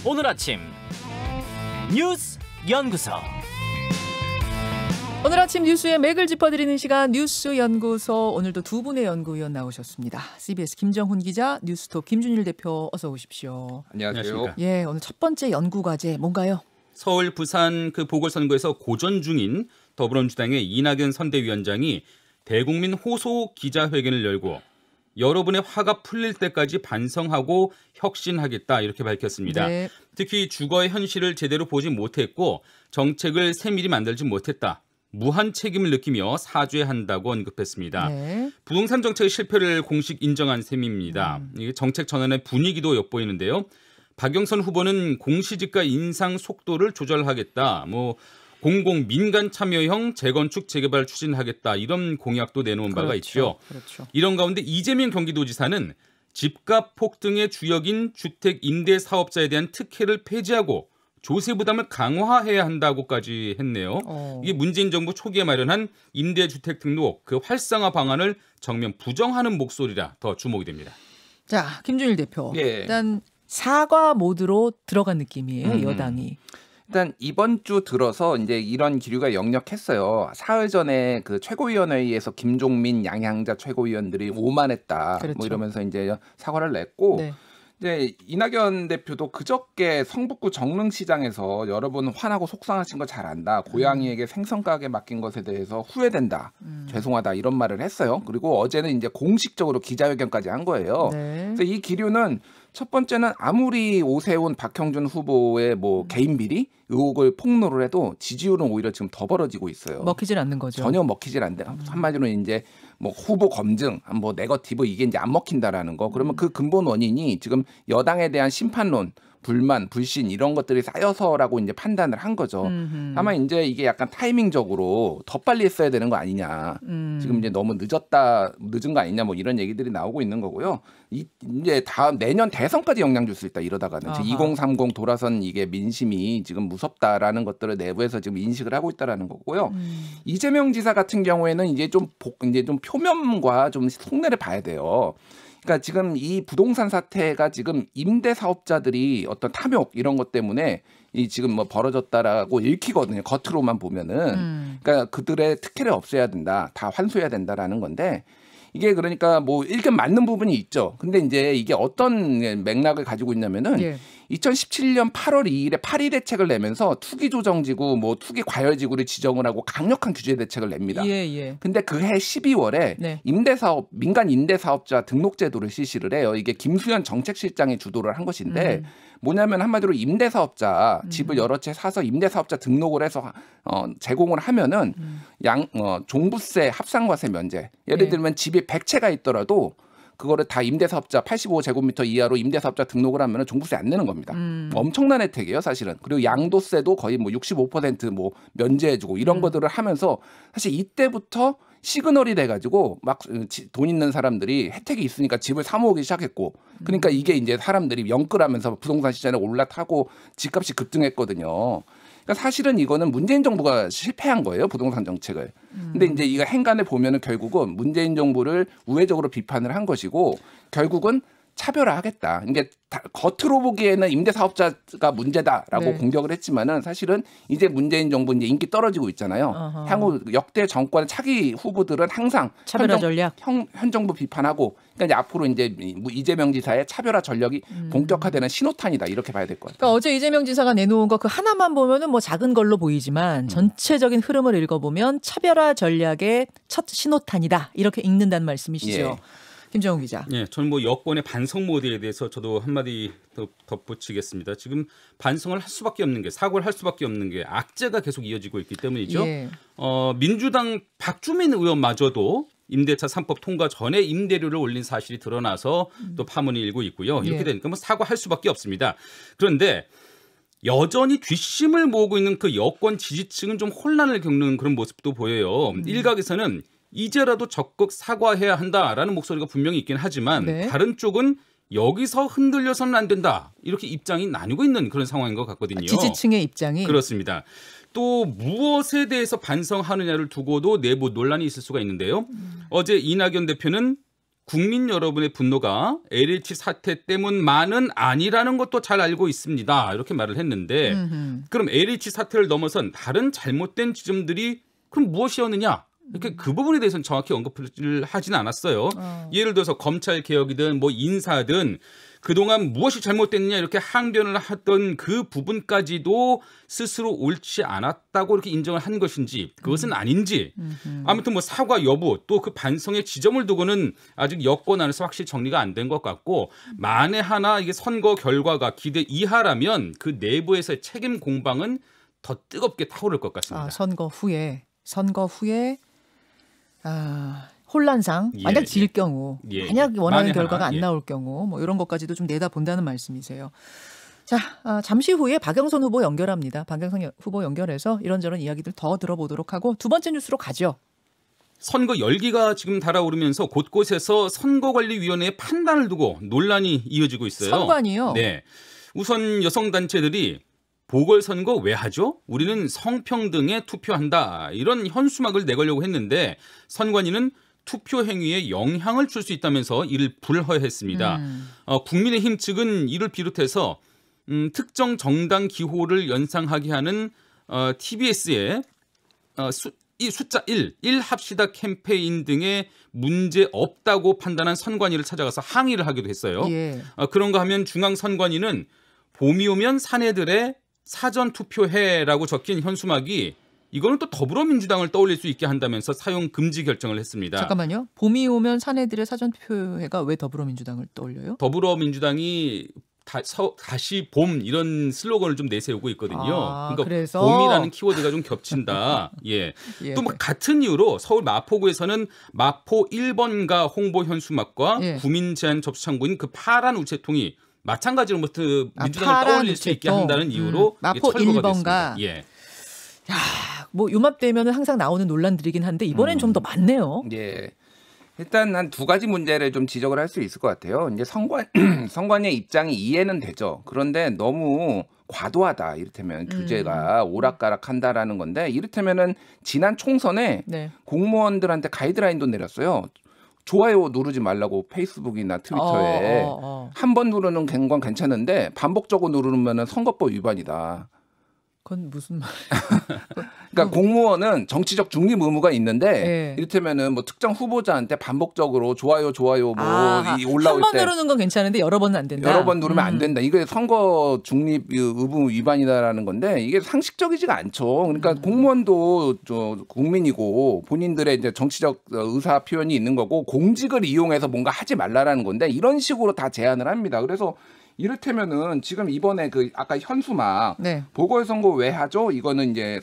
오늘 아침 뉴스 연구소. 오늘 아침 뉴스의 맥을 짚어드리는 시간 뉴스 연구소. 오늘도 두 분의 연구위원 나오셨습니다. CBS 김정훈 기자, 뉴스톱 김준일 대표, 어서 오십시오. 안녕하세요. 예, 오늘 첫 번째 연구 과제 뭔가요? 서울, 부산 그 보궐선거에서 고전 중인 더불어민주당의 이낙연 선대위원장이 대국민 호소 기자회견을 열고 여러분의 화가 풀릴 때까지 반성하고 혁신하겠다 이렇게 밝혔습니다. 네. 특히 주거의 현실을 제대로 보지 못했고 정책을 세밀히 만들지 못했다. 무한 책임을 느끼며 사죄한다고 언급했습니다. 네. 부동산 정책의 실패를 공식 인정한 셈입니다. 이게 정책 전환의 분위기도 엿보이는데요. 박영선 후보는 공시지가 인상 속도를 조절하겠다. 공공 민간 참여형 재건축 재개발 추진하겠다. 이런 공약도 내놓은 바가 있죠. 그렇죠. 이런 가운데 이재명 경기도지사는 집값 폭등의 주역인 주택 임대 사업자에 대한 특혜를 폐지하고 조세 부담을 강화해야 한다고까지 했네요. 이게 문재인 정부 초기에 마련한 임대주택 등록 그 활성화 방안을 정면 부정하는 목소리라 더 주목이 됩니다. 자, 김준일 대표. 예. 일단 사과 모드로 들어간 느낌이에요, 여당이. 일단 이번 주 들어서 이제 이런 기류가 역력했어요. 사흘 전에 그 최고위원회의에서 김종민, 양향자 최고위원들이 오만했다. 그렇죠. 이러면서 이제 사과를 냈고. 네. 이제 이낙연 대표도 그저께 성북구 정릉시장에서 여러분 화나고 속상하신 거 잘 안다. 고양이에게 생선 가게 맡긴 것에 대해서 후회된다. 죄송하다 이런 말을 했어요. 그리고 어제는 이제 공식적으로 기자회견까지 한 거예요. 네. 그래서 이 기류는 첫 번째는 아무리 오세훈, 박형준 후보의 개인 비리 의혹을 폭로를 해도 지지율은 오히려 지금 더 벌어지고 있어요. 먹히질 않는 거죠. 전혀 먹히질 않는데 한마디로 이제 후보 검증, 네거티브 이게 이제 안 먹힌다라는 거. 그러면 그 근본 원인이 지금 여당에 대한 심판론, 불만, 불신 이런 것들이 쌓여서라고 이제 판단을 한 거죠. 다만 이제 이게 약간 타이밍적으로 더 빨리 했어야 되는 거 아니냐. 지금 이제 너무 늦은 거 아니냐 이런 얘기들이 나오고 있는 거고요. 이제 다음 내년 대선까지 영향 줄 수 있다 이러다가는 2030 돌아선 이게 민심이 지금 무섭다라는 것들을 내부에서 지금 인식을 하고 있다라는 거고요. 이재명 지사 같은 경우에는 이제 좀 표면과 좀 속내를 봐야 돼요. 그러니까 지금 이 부동산 사태가 지금 임대 사업자들이 어떤 탐욕 이런 것 때문에 이 지금 벌어졌다라고 읽히거든요. 겉으로만 보면은. 그러니까 그들의 특혜를 없애야 된다. 다 환수해야 된다라는 건데 이게 그러니까 일견 맞는 부분이 있죠. 근데 이제 이게 어떤 맥락을 가지고 있냐면은 2017년 8월 2일에 8.2 대책을 내면서 투기 조정지구, 투기 과열지구를 지정을 하고 강력한 규제 대책을 냅니다. 예. 근데 그해 12월에 네. 민간 임대사업자 등록제도를 실시를 해요. 이게 김수현 정책실장이 주도를 한 것인데 뭐냐면 한마디로 임대사업자 집을 여러 채 사서 임대사업자 등록을 해서 제공을 하면은 종부세 합산과세 면제. 예를 들면 집이 100채가 있더라도 그거를 다 임대사업자 85제곱미터 이하로 임대사업자 등록을 하면 종부세 안 내는 겁니다. 엄청난 혜택이에요, 사실은. 그리고 양도세도 거의 65% 면제해주고 이런 것들을 하면서 사실 이때부터 시그널이 돼가지고 막 돈 있는 사람들이 혜택이 있으니까 집을 사 모으기 시작했고 그러니까 이게 이제 사람들이 영끌하면서 부동산 시장에 올라타고 집값이 급등했거든요. 그러니까 사실은 이거는 문재인 정부가 실패한 거예요, 부동산 정책을. 근데 이제 이거 행간에 보면은 결국은 문재인 정부를 우회적으로 비판을 한 것이고 결국은 차별화하겠다. 이게 겉으로 보기에는 임대사업자가 문제다라고 공격을 했지만은 사실은 이제 문재인 정부 이제 인기 떨어지고 있잖아요. 향후 역대 정권 차기 후보들은 항상 차별화 전략, 현 정부 비판하고 그러니까 이제 앞으로 이제 이재명 지사의 차별화 전략이 본격화되는 신호탄이다 이렇게 봐야 될 것 같아요. 그러니까 어제 이재명 지사가 내놓은 거 그 하나만 보면은 작은 걸로 보이지만 전체적인 흐름을 읽어보면 차별화 전략의 첫 신호탄이다 이렇게 읽는다는 말씀이시죠. 예. 김정훈 기자. 네, 저는 여권의 반성 모드에 대해서 저도 한마디 더 덧붙이겠습니다. 지금 반성을 할 수밖에 없는 게 사과를 할 수밖에 없는 게 악재가 계속 이어지고 있기 때문이죠. 예. 민주당 박주민 의원마저도 임대차 3법 통과 전에 임대료를 올린 사실이 드러나서 또 파문이 일고 있고요. 이렇게 되니까 사과할 수밖에 없습니다. 그런데 여전히 뒷심을 모으고 있는 그 여권 지지층은 좀 혼란을 겪는 그런 모습도 보여요. 일각에서는 이제라도 적극 사과해야 한다라는 목소리가 분명히 있긴 하지만 다른 쪽은 여기서 흔들려서는 안 된다. 이렇게 입장이 나뉘고 있는 그런 상황인 것 같거든요. 지지층의 입장이. 그렇습니다. 또 무엇에 대해서 반성하느냐를 두고도 내부 논란이 있을 수가 있는데요. 어제 이낙연 대표는 국민 여러분의 분노가 LH 사태 때문만은 아니라는 것도 잘 알고 있습니다. 이렇게 말을 했는데 그럼 LH 사태를 넘어선 다른 잘못된 지점들이 그럼 무엇이었느냐? 이렇게 그 부분에 대해서는 정확히 언급을 하지는 않았어요. 예를 들어서 검찰 개혁이든 뭐 인사든 그동안 무엇이 잘못됐느냐 이렇게 항변을 하던 그 부분까지도 스스로 옳지 않았다고 이렇게 인정을 한 것인지 그것은 아닌지 아무튼 뭐 사과 여부 또 그 반성의 지점을 두고는 아직 여권 안에서 확실히 정리가 안 된 것 같고 만에 하나 이게 선거 결과가 기대 이하라면 그 내부에서의 책임 공방은 더 뜨겁게 타오를 것 같습니다. 선거 후에 혼란상 만약 질 경우 만약 원하는 결과가 안 나올 경우 뭐 이런 것까지도 좀 내다본다는 말씀이세요. 자, 잠시 후에 박영선 후보 연결합니다. 박영선 후보 연결해서 이런저런 이야기들 더 들어보도록 하고 두 번째 뉴스로 가죠. 선거 열기가 지금 달아오르면서 곳곳에서 선거관리위원회의 판단을 두고 논란이 이어지고 있어요. 선관위요? 네. 우선 여성단체들이 보궐선거 왜 하죠? 우리는 성평등에 투표한다. 이런 현수막을 내걸려고 했는데 선관위는 투표 행위에 영향을 줄 수 있다면서 이를 불허했습니다. 국민의힘 측은 이를 비롯해서 특정 정당 기호를 연상하게 하는 TBS의 이 숫자 1 합시다 캠페인 등의 문제 없다고 판단한 선관위를 찾아가서 항의를 하기도 했어요. 예. 그런가 하면 중앙선관위는 봄이 오면 사내들의 사전투표해라고 적힌 현수막이 이거는 또 더불어민주당을 떠올릴 수 있게 한다면서 사용 금지 결정을 했습니다. 잠깐만요. 봄이 오면 사내들의 사전투표회가 왜 더불어민주당을 떠올려요? 더불어민주당이 다시 봄 이런 슬로건을 좀 내세우고 있거든요. 그러니까 그래서? 봄이라는 키워드가 좀 겹친다. 예. 예. 또 뭐 같은 이유로 서울 마포구에서는 마포 1번가 홍보 현수막과 예. 구민 제한 접수 창구인 그 파란 우체통이 마찬가지로 민주당을 파란 떠올릴 수 있게 우체통. 한다는 이유로 마포 철거가 1번가. 됐습니다. 예. 야, 뭐 요맘때면은 항상 나오는 논란들이긴 한데 이번엔 좀 더 많네요. 예. 일단 한 두 가지 문제를 좀 지적을 할 수 있을 것 같아요. 이제 선관위의 입장이 이해는 되죠. 그런데 너무 과도하다. 이를테면 규제가 오락가락한다라는 건데 이를테면은 지난 총선에 네. 공무원들한테 가이드라인도 내렸어요. 좋아요 누르지 말라고 페이스북이나 트위터에 한 번 누르는 건 괜찮은데 반복적으로 누르면은 선거법 위반이다. 그건 무슨 말? 그러니까 공무원은 정치적 중립 의무가 있는데 네. 이를테면은 뭐 특정 후보자한테 반복적으로 좋아요 뭐 올라올 한 번 때 누르는 건 괜찮은데 여러 번은 안 된다. 여러 번 누르면 안 된다. 이게 선거 중립 의무 위반이다라는 건데 이게 상식적이지가 않죠. 그러니까 공무원도 국민이고 본인들의 이제 정치적 의사 표현이 있는 거고 공직을 이용해서 뭔가 하지 말라라는 건데 이런 식으로 다 제한을 합니다. 그래서 이를테면은 지금 이번에 그 아까 현수막 네. 보궐선거 왜 하죠? 이거는 이제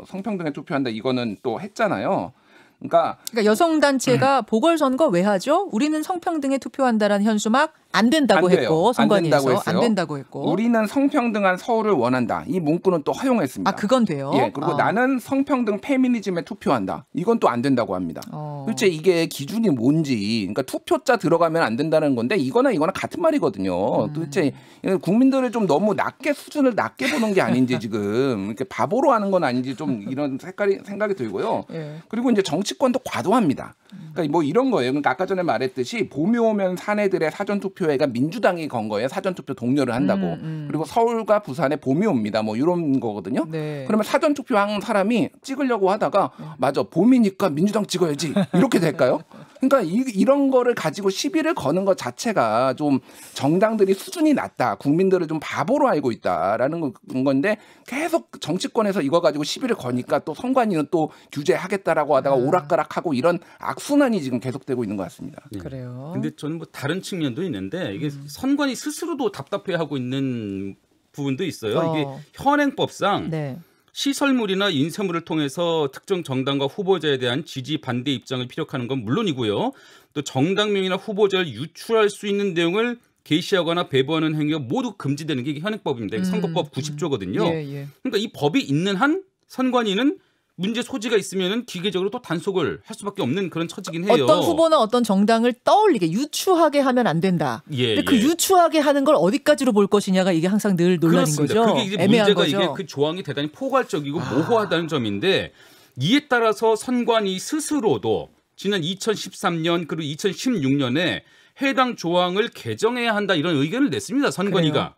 성평등에 투표한다. 이거는 또 했잖아요. 그러니까 여성 단체가 보궐선거 왜 하죠? 우리는 성평등에 투표한다라는 현수막 안 된다고 했고 선관위에서 안 된다고 했고 우리는 성평등한 서울을 원한다. 이 문구는 또 허용했습니다. 그건 돼요. 예, 그리고 나는 성평등 페미니즘에 투표한다. 이건 또 안 된다고 합니다. 도대체 이게 기준이 뭔지, 그러니까 투표자 들어가면 안 된다는 건데 이거나 같은 말이거든요. 도대체 국민들을 좀 너무 수준을 낮게 보는 게 아닌지 지금 이렇게 바보로 하는 건 아닌지 좀 이런 생각이 들고요. 예. 그리고 이제 정치권도 과도합니다. 그러니까 뭐 이런 거예요. 그러니까 아까 전에 말했듯이 봄이 오면 사내들의 사전투표회가 민주당이 건 거예요. 사전투표 독려를 한다고. 그리고 서울과 부산에 봄이 옵니다. 뭐 이런 거거든요. 네. 그러면 사전투표 한 사람이 찍으려고 하다가 맞아 봄이니까 민주당 찍어야지 이렇게 될까요? 그러니까 이런 거를 가지고 시비를 거는 것 자체가 좀 정당들이 수준이 낮다. 국민들을 좀 바보로 알고 있다라는 건데 계속 정치권에서 이거 가지고 시비를 거니까 또 선관위는 또 규제하겠다라고 하다가 오락가락하고 이런 악순환이 지금 계속되고 있는 것 같습니다. 그래요. 근데 저는 뭐 다른 측면도 있는데 이게 선관위 스스로도 답답해하고 있는 부분도 있어요. 이게 현행법상 네. 시설물이나 인쇄물을 통해서 특정 정당과 후보자에 대한 지지 반대 입장을 피력하는 건 물론이고요. 또 정당명이나 후보자를 유출할 수 있는 내용을 게시하거나 배부하는 행위가 모두 금지되는 게 현행법입니다. 선거법 90조거든요. 예. 그러니까 이 법이 있는 한 선관위는 문제 소지가 있으면은 기계적으로 또 단속을 할 수밖에 없는 그런 처지긴 해요. 어떤 후보나 어떤 정당을 떠올리게 유추하게 하면 안 된다. 근데 그 유추하게 하는 걸 어디까지로 볼 것이냐가 이게 항상 늘 논란인 그렇습니다. 거죠. 그게 이제 애매한 문제가 거죠. 이게 그 조항이 대단히 포괄적이고 모호하다는 점인데 이에 따라서 선관위 스스로도 지난 2013년 그리고 2016년에 해당 조항을 개정해야 한다 이런 의견을 냈습니다. 선관위가.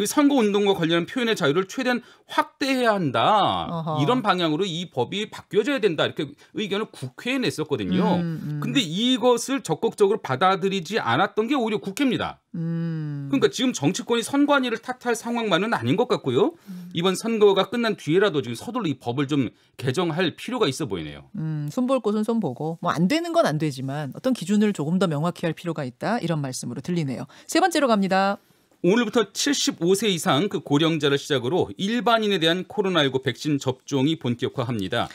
선거운동과 관련한 표현의 자유를 최대한 확대해야 한다. 이런 방향으로 이 법이 바뀌어져야 된다. 이렇게 의견을 국회에 냈었거든요. 근데 이것을 적극적으로 받아들이지 않았던 게 오히려 국회입니다. 그러니까 지금 정치권이 선관위를 탓할 상황만은 아닌 것 같고요. 이번 선거가 끝난 뒤에라도 지금 서둘러 이 법을 좀 개정할 필요가 있어 보이네요. 손볼 곳은 손보고 뭐 안 되는 건 안 되지만 어떤 기준을 조금 더 명확히 할 필요가 있다. 이런 말씀으로 들리네요. 세 번째로 갑니다. 오늘부터 75세 이상 그 고령자를 시작으로 일반인에 대한 코로나19 백신 접종이 본격화합니다.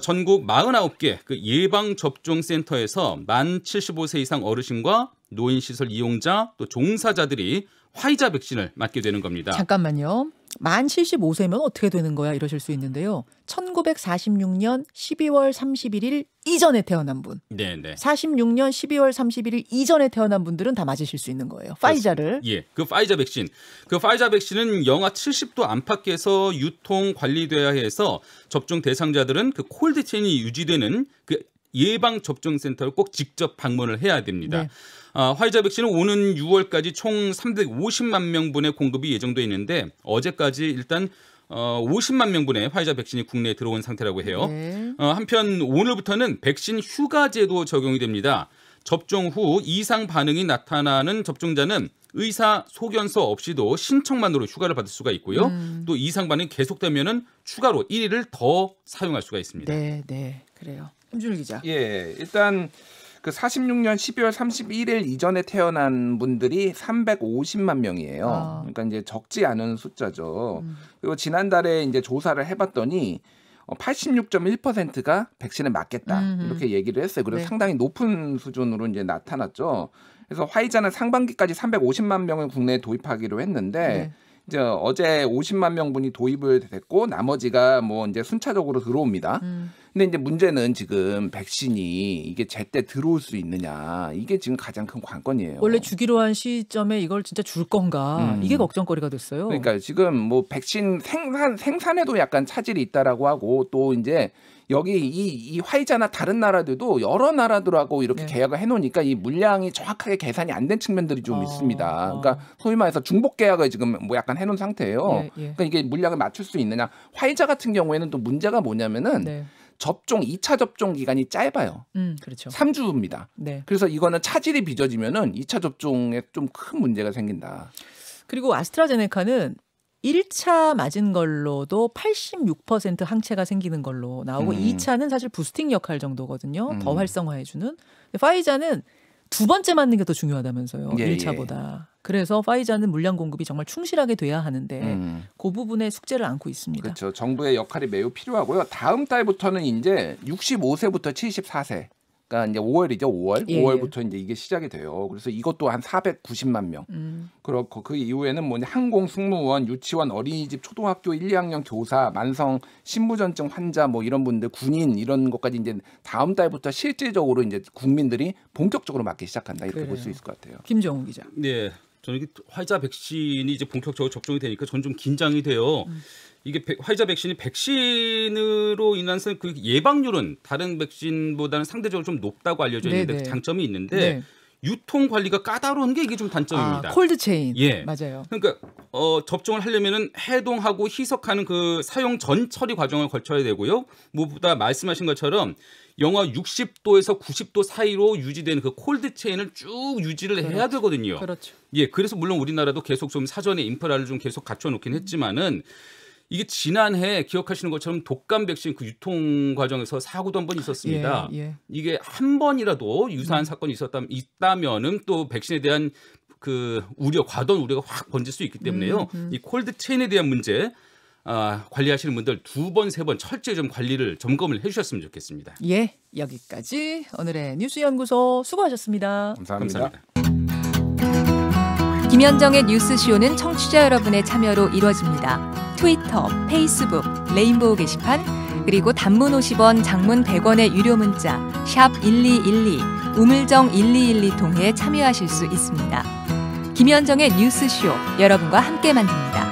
전국 49개 그 예방접종센터에서 만 75세 이상 어르신과 노인시설 이용자 또 종사자들이 화이자 백신을 맞게 되는 겁니다. 잠깐만요. 만 75세면 어떻게 되는 거야 이러실 수 있는데요. 1946년 12월 31일 이전에 태어난 분. 네네. 46년 12월 31일 이전에 태어난 분들은 다 맞으실 수 있는 거예요. 파이자를. 예, 그 파이자 백신. 그 파이자 백신은 영하 70도 안팎에서 유통 관리돼야 해서 접종 대상자들은 그 콜드 체인이 유지되는 그 예방 접종 센터를 꼭 직접 방문을 해야 됩니다. 네. 화이자 백신은 오는 6월까지 총 350만 명분의 공급이 예정돼 있는데 어제까지 일단 50만 명분의 화이자 백신이 국내에 들어온 상태라고 해요. 네. 한편 오늘부터는 백신 휴가제도 적용이 됩니다. 접종 후 이상 반응이 나타나는 접종자는 의사 소견서 없이도 신청만으로 휴가를 받을 수가 있고요. 또 이상 반응이 계속되면은 추가로 1일을 더 사용할 수가 있습니다. 네, 네, 그래요. 김준일 기자. 예, 일단 그 46년 12월 31일 이전에 태어난 분들이 350만 명이에요. 그러니까 이제 적지 않은 숫자죠. 그리고 지난달에 이제 조사를 해봤더니 86.1%가 백신을 맞겠다 이렇게 얘기를 했어요. 그래서 네. 상당히 높은 수준으로 이제 나타났죠. 그래서 화이자는 상반기까지 350만 명을 국내에 도입하기로 했는데. 네. 이제 어제 50만 명분이 도입을 됐고 나머지가 뭐 이제 순차적으로 들어옵니다. 근데 이제 문제는 지금 백신이 이게 제때 들어올 수 있느냐 이게 지금 가장 큰 관건이에요. 원래 주기로 한 시점에 이걸 진짜 줄 건가 이게 걱정거리가 됐어요. 그러니까 지금 뭐 백신 생산에도 약간 차질이 있다라고 하고 또 이제 여기 이 화이자나 다른 나라들도 여러 나라들하고 이렇게 네. 계약을 해놓으니까 이 물량이 정확하게 계산이 안 된 측면들이 좀 있습니다. 그러니까 소위 말해서 중복 계약을 지금 뭐 약간 해놓은 상태예요. 예, 예. 그러니까 이게 물량을 맞출 수 있느냐. 화이자 같은 경우에는 또 문제가 뭐냐면은 네. 접종 2차 접종 기간이 짧아요. 그렇죠. 3주입니다. 네. 그래서 이거는 차질이 빚어지면은 2차 접종에 좀 큰 문제가 생긴다. 그리고 아스트라제네카는 1차 맞은 걸로도 86% 항체가 생기는 걸로 나오고 2차는 사실 부스팅 역할 정도거든요. 더 활성화해주는. 파이자는 두 번째 맞는 게 더 중요하다면서요. 예, 1차보다. 그래서 파이자는 물량 공급이 정말 충실하게 돼야 하는데 그 부분에 숙제를 안고 있습니다. 그렇죠. 정부의 역할이 매우 필요하고요. 다음 달부터는 이제 65세부터 74세. 그러니까 이제 5월이죠. 5월. 예, 5월부터 이제 이게 시작이 돼요. 그래서 이것도 한 490만 명. 그렇고 그 이후에는 뭐 항공 승무원, 유치원, 어린이집, 초등학교 1, 2학년 교사, 만성 신부전증 환자 뭐 이런 분들, 군인 이런 것까지 이제 다음 달부터 실질적으로 이제 국민들이 본격적으로 맞기 시작한다 이렇게 볼 수 있을 것 같아요. 김정훈 기자. 네, 저는 이게 화이자 백신이 이제 본격적으로 접종이 되니까 저는 좀 긴장이 돼요. 이게 화이자 백신이 백신으로 인해서 그 예방률은 다른 백신보다는 상대적으로 좀 높다고 알려져 있는데 네네. 장점이 있는데 네. 유통 관리가 까다로운 게 이게 좀 단점입니다. 콜드 체인. 예. 맞아요. 그러니까 접종을 하려면은 해동하고 희석하는 그 사용 전 처리 과정을 거쳐야 되고요. 무엇보다 말씀하신 것처럼 영하 60도에서 90도 사이로 유지되는 그 콜드 체인을 쭉 유지를 해야 되거든요. 그렇죠. 예, 그래서 물론 우리나라도 계속 좀 사전에 인프라를 좀 계속 갖춰 놓긴 했지만은 이게 지난해 기억하시는 것처럼 독감 백신 그 유통 과정에서 사고도 한 번 있었습니다. 예, 예. 이게 한 번이라도 유사한 사건이 있다면은 또 백신에 대한 그 과도한 우려가 확 번질 수 있기 때문에요. 이 콜드 체인에 대한 문제 관리하시는 분들 2번, 3번 철저히 좀 관리를 점검을 해주셨으면 좋겠습니다. 예, 여기까지 오늘의 뉴스연구소 수고하셨습니다. 감사합니다. 김현정의 뉴스쇼는 청취자 여러분의 참여로 이루어집니다. 트위터, 페이스북, 레인보우 게시판, 그리고 단문 50원, 장문 100원의 유료 문자 샵 1212, 우물정 1212 통해 참여하실 수 있습니다. 김현정의 뉴스쇼, 여러분과 함께 만듭니다.